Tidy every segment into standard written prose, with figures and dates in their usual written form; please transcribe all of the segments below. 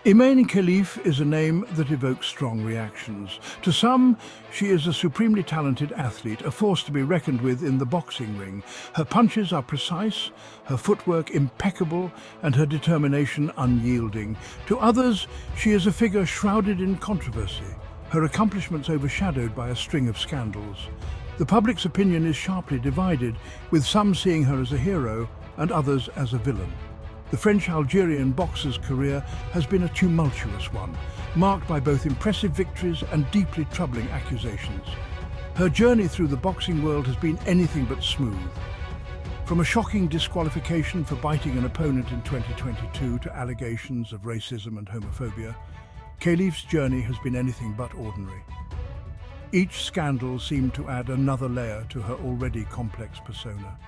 Imane Khelif is a name that evokes strong reactions. To some, she is a supremely talented athlete, a force to be reckoned with in the boxing ring. Her punches are precise, her footwork impeccable, and her determination unyielding. To others, she is a figure shrouded in controversy, her accomplishments overshadowed by a string of scandals. The public's opinion is sharply divided, with some seeing her as a hero and others as a villain. The French-Algerian boxer's career has been a tumultuous one, marked by both impressive victories and deeply troubling accusations. Her journey through the boxing world has been anything but smooth. From a shocking disqualification for biting an opponent in 2022 to allegations of racism and homophobia, Khelif's journey has been anything but ordinary. Each scandal seemed to add another layer to her already complex persona.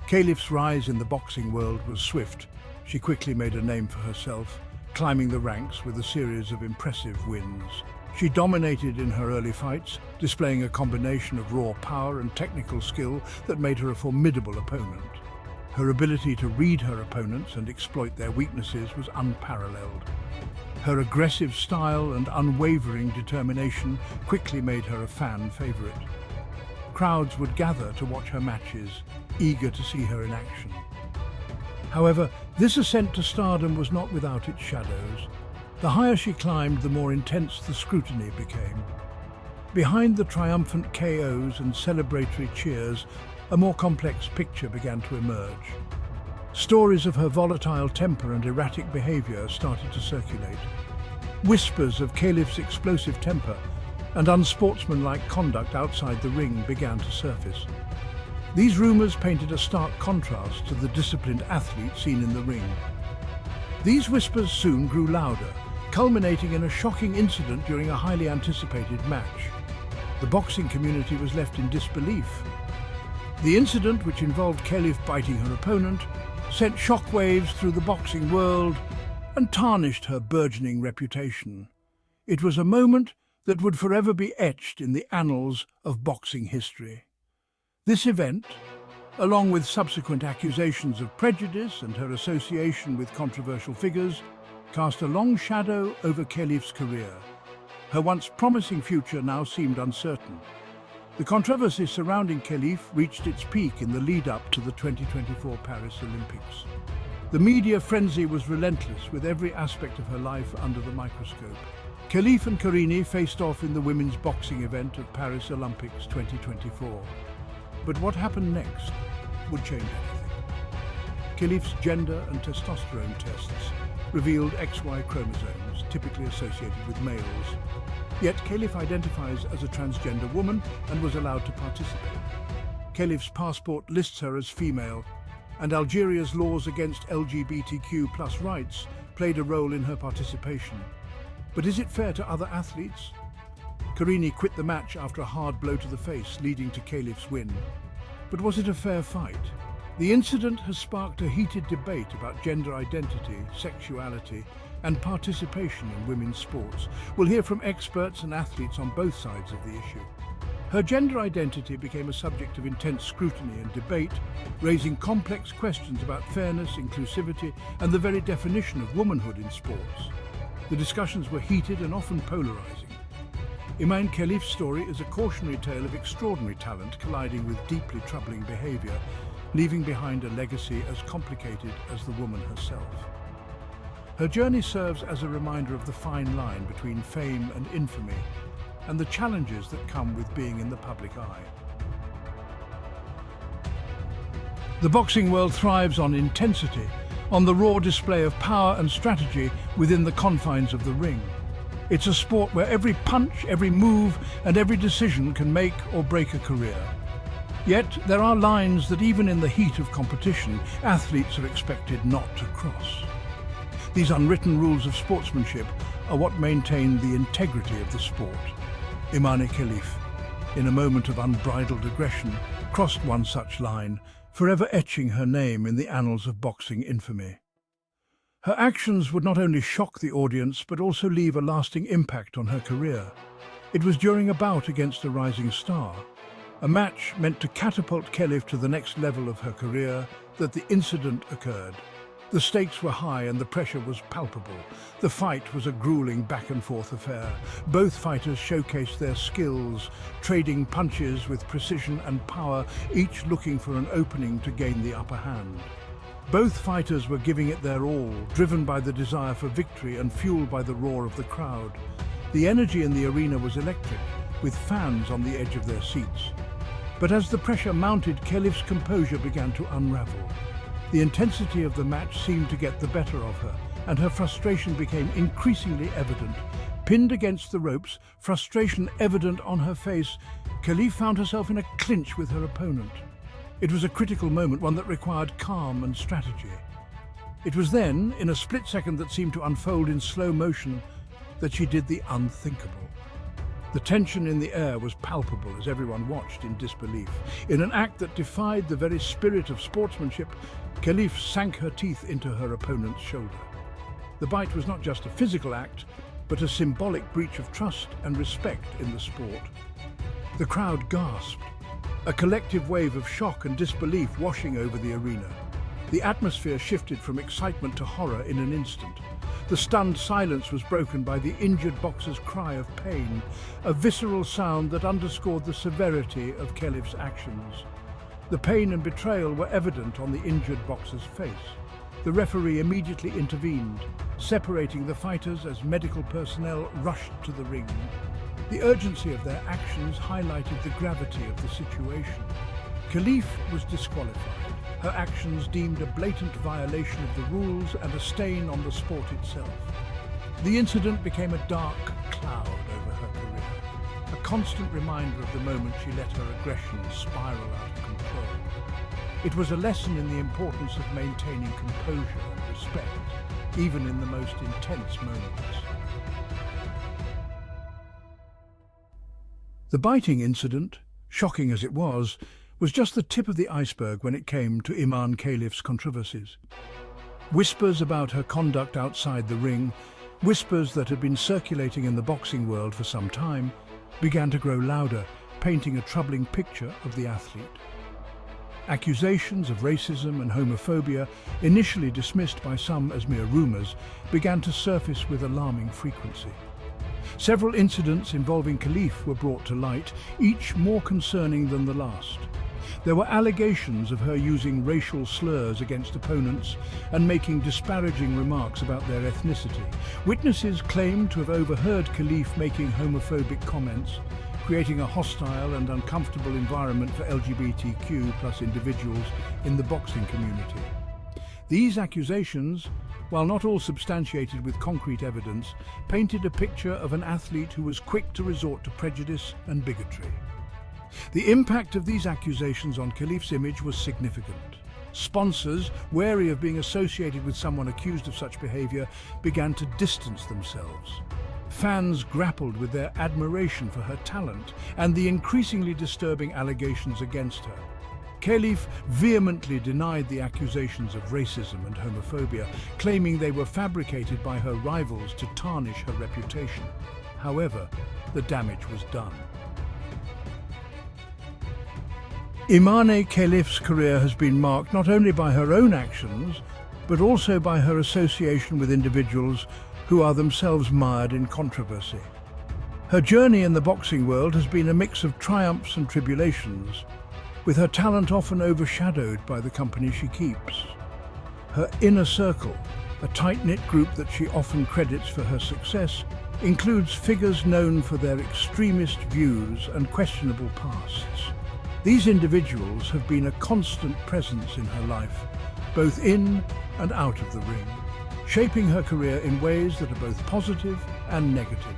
Khelif's rise in the boxing world was swift. She quickly made a name for herself, climbing the ranks with a series of impressive wins. She dominated in her early fights, displaying a combination of raw power and technical skill that made her a formidable opponent. Her ability to read her opponents and exploit their weaknesses was unparalleled. Her aggressive style and unwavering determination quickly made her a fan favorite. Crowds would gather to watch her matches, eager to see her in action. However, this ascent to stardom was not without its shadows. The higher she climbed, the more intense the scrutiny became. Behind the triumphant KOs and celebratory cheers, a more complex picture began to emerge. Stories of her volatile temper and erratic behavior started to circulate. Whispers of Khelif's explosive temper and unsportsmanlike conduct outside the ring began to surface. These rumors painted a stark contrast to the disciplined athlete seen in the ring. These whispers soon grew louder, culminating in a shocking incident during a highly anticipated match. The boxing community was left in disbelief. The incident, which involved Khelif biting her opponent, sent shockwaves through the boxing world and tarnished her burgeoning reputation. It was a moment that would forever be etched in the annals of boxing history. This event, along with subsequent accusations of prejudice and her association with controversial figures, cast a long shadow over Khelif's career. Her once promising future now seemed uncertain. The controversy surrounding Khelif reached its peak in the lead-up to the 2024 Paris Olympics. The media frenzy was relentless, with every aspect of her life under the microscope. Khelif and Karini faced off in the women's boxing event of Paris Olympics 2024. But what happened next would change everything. Khelif's gender and testosterone tests revealed XY chromosomes, typically associated with males. Yet Khelif identifies as a transgender woman and was allowed to participate. Khelif's passport lists her as female, and Algeria's laws against LGBTQ+ rights played a role in her participation. But is it fair to other athletes? Karini quit the match after a hard blow to the face, leading to Khelif's win. But was it a fair fight? The incident has sparked a heated debate about gender identity, sexuality, and participation in women's sports. We'll hear from experts and athletes on both sides of the issue. Her gender identity became a subject of intense scrutiny and debate, raising complex questions about fairness, inclusivity, and the very definition of womanhood in sports. The discussions were heated and often polarizing. Imane Khelif's story is a cautionary tale of extraordinary talent colliding with deeply troubling behavior, leaving behind a legacy as complicated as the woman herself. Her journey serves as a reminder of the fine line between fame and infamy, and the challenges that come with being in the public eye. The boxing world thrives on intensity, on the raw display of power and strategy within the confines of the ring. It's a sport where every punch, every move, and every decision can make or break a career. Yet there are lines that even in the heat of competition, athletes are expected not to cross. These unwritten rules of sportsmanship are what maintain the integrity of the sport. Imane Khelif, in a moment of unbridled aggression, crossed one such line, forever etching her name in the annals of boxing infamy. Her actions would not only shock the audience, but also leave a lasting impact on her career. It was during a bout against a rising star, a match meant to catapult Khelif to the next level of her career, that the incident occurred. The stakes were high and the pressure was palpable. The fight was a grueling back-and-forth affair. Both fighters showcased their skills, trading punches with precision and power, each looking for an opening to gain the upper hand. Both fighters were giving it their all, driven by the desire for victory and fueled by the roar of the crowd. The energy in the arena was electric, with fans on the edge of their seats. But as the pressure mounted, Khelif's composure began to unravel. The intensity of the match seemed to get the better of her, and her frustration became increasingly evident. Pinned against the ropes, frustration evident on her face, Khelif found herself in a clinch with her opponent. It was a critical moment, one that required calm and strategy. It was then, in a split second that seemed to unfold in slow motion, that she did the unthinkable. The tension in the air was palpable as everyone watched in disbelief. In an act that defied the very spirit of sportsmanship, Khelif sank her teeth into her opponent's shoulder. The bite was not just a physical act, but a symbolic breach of trust and respect in the sport. The crowd gasped, a collective wave of shock and disbelief washing over the arena. The atmosphere shifted from excitement to horror in an instant. The stunned silence was broken by the injured boxer's cry of pain, a visceral sound that underscored the severity of Khelif's actions. The pain and betrayal were evident on the injured boxer's face. The referee immediately intervened, separating the fighters as medical personnel rushed to the ring. The urgency of their actions highlighted the gravity of the situation. Khelif was disqualified, her actions deemed a blatant violation of the rules and a stain on the sport itself. The incident became a dark cloud over her career, a constant reminder of the moment she let her aggression spiral out of control. It was a lesson in the importance of maintaining composure and respect, even in the most intense moments. The biting incident, shocking as it was just the tip of the iceberg when it came to Imane Khelif's controversies. Whispers about her conduct outside the ring, whispers that had been circulating in the boxing world for some time, began to grow louder, painting a troubling picture of the athlete. Accusations of racism and homophobia, initially dismissed by some as mere rumours, began to surface with alarming frequency. Several incidents involving Khelif were brought to light, each more concerning than the last. There were allegations of her using racial slurs against opponents and making disparaging remarks about their ethnicity. Witnesses claimed to have overheard Khelif making homophobic comments, creating a hostile and uncomfortable environment for LGBTQ+ individuals in the boxing community. These accusations, while not all substantiated with concrete evidence, painted a picture of an athlete who was quick to resort to prejudice and bigotry. The impact of these accusations on Khelif's image was significant. Sponsors, wary of being associated with someone accused of such behavior, began to distance themselves. Fans grappled with their admiration for her talent and the increasingly disturbing allegations against her. Khelif vehemently denied the accusations of racism and homophobia, claiming they were fabricated by her rivals to tarnish her reputation. However, the damage was done. Imane Khelif's career has been marked not only by her own actions, but also by her association with individuals who are themselves mired in controversy. Her journey in the boxing world has been a mix of triumphs and tribulations, with her talent often overshadowed by the company she keeps. Her inner circle, a tight-knit group that she often credits for her success, includes figures known for their extremist views and questionable pasts. These individuals have been a constant presence in her life, both in and out of the ring, shaping her career in ways that are both positive and negative.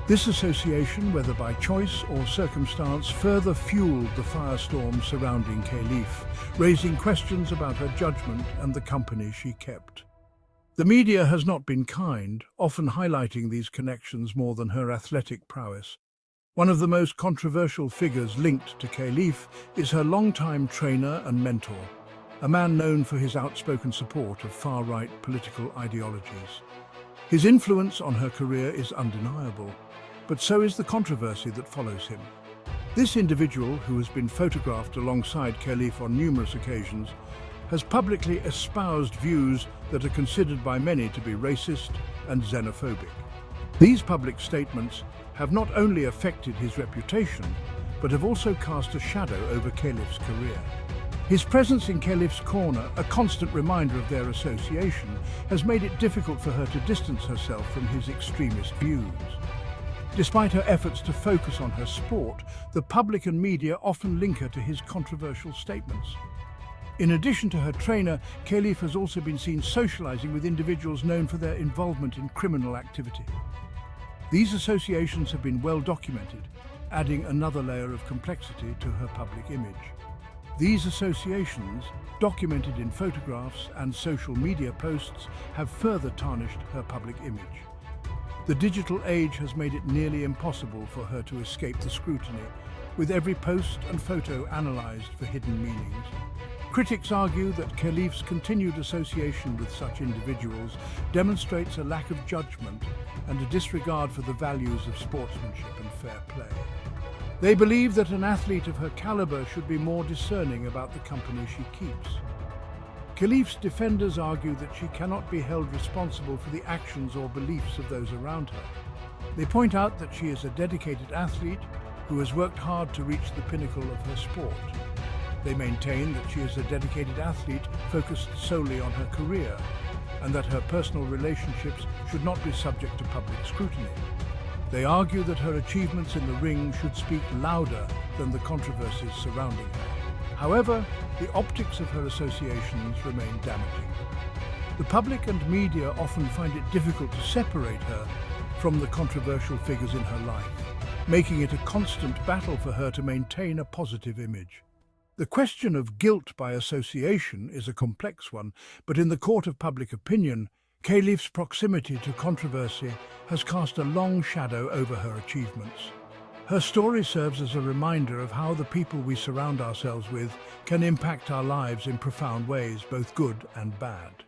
This association, whether by choice or circumstance, further fueled the firestorm surrounding Khelif, raising questions about her judgment and the company she kept. The media has not been kind, often highlighting these connections more than her athletic prowess. One of the most controversial figures linked to Khelif is her longtime trainer and mentor, a man known for his outspoken support of far-right political ideologies. His influence on her career is undeniable, but so is the controversy that follows him. This individual, who has been photographed alongside Khelif on numerous occasions, has publicly espoused views that are considered by many to be racist and xenophobic. These public statements have not only affected his reputation, but have also cast a shadow over Khelif's career. His presence in Khelif's corner, a constant reminder of their association, has made it difficult for her to distance herself from his extremist views. Despite her efforts to focus on her sport, the public and media often link her to his controversial statements. In addition to her trainer, Khelif has also been seen socializing with individuals known for their involvement in criminal activity. These associations have been well documented, adding another layer of complexity to her public image. These associations, documented in photographs and social media posts, have further tarnished her public image. The digital age has made it nearly impossible for her to escape the scrutiny, with every post and photo analyzed for hidden meanings. Critics argue that Khelif's continued association with such individuals demonstrates a lack of judgment and a disregard for the values of sportsmanship and fair play. They believe that an athlete of her caliber should be more discerning about the company she keeps. Khelif's defenders argue that she cannot be held responsible for the actions or beliefs of those around her. They point out that she is a dedicated athlete who has worked hard to reach the pinnacle of her sport. They maintain that she is a dedicated athlete focused solely on her career, and that her personal relationships should not be subject to public scrutiny. They argue that her achievements in the ring should speak louder than the controversies surrounding her. However, the optics of her associations remain damaging. The public and media often find it difficult to separate her from the controversial figures in her life, making it a constant battle for her to maintain a positive image. The question of guilt by association is a complex one, but in the court of public opinion, Khelif's proximity to controversy has cast a long shadow over her achievements. Her story serves as a reminder of how the people we surround ourselves with can impact our lives in profound ways, both good and bad.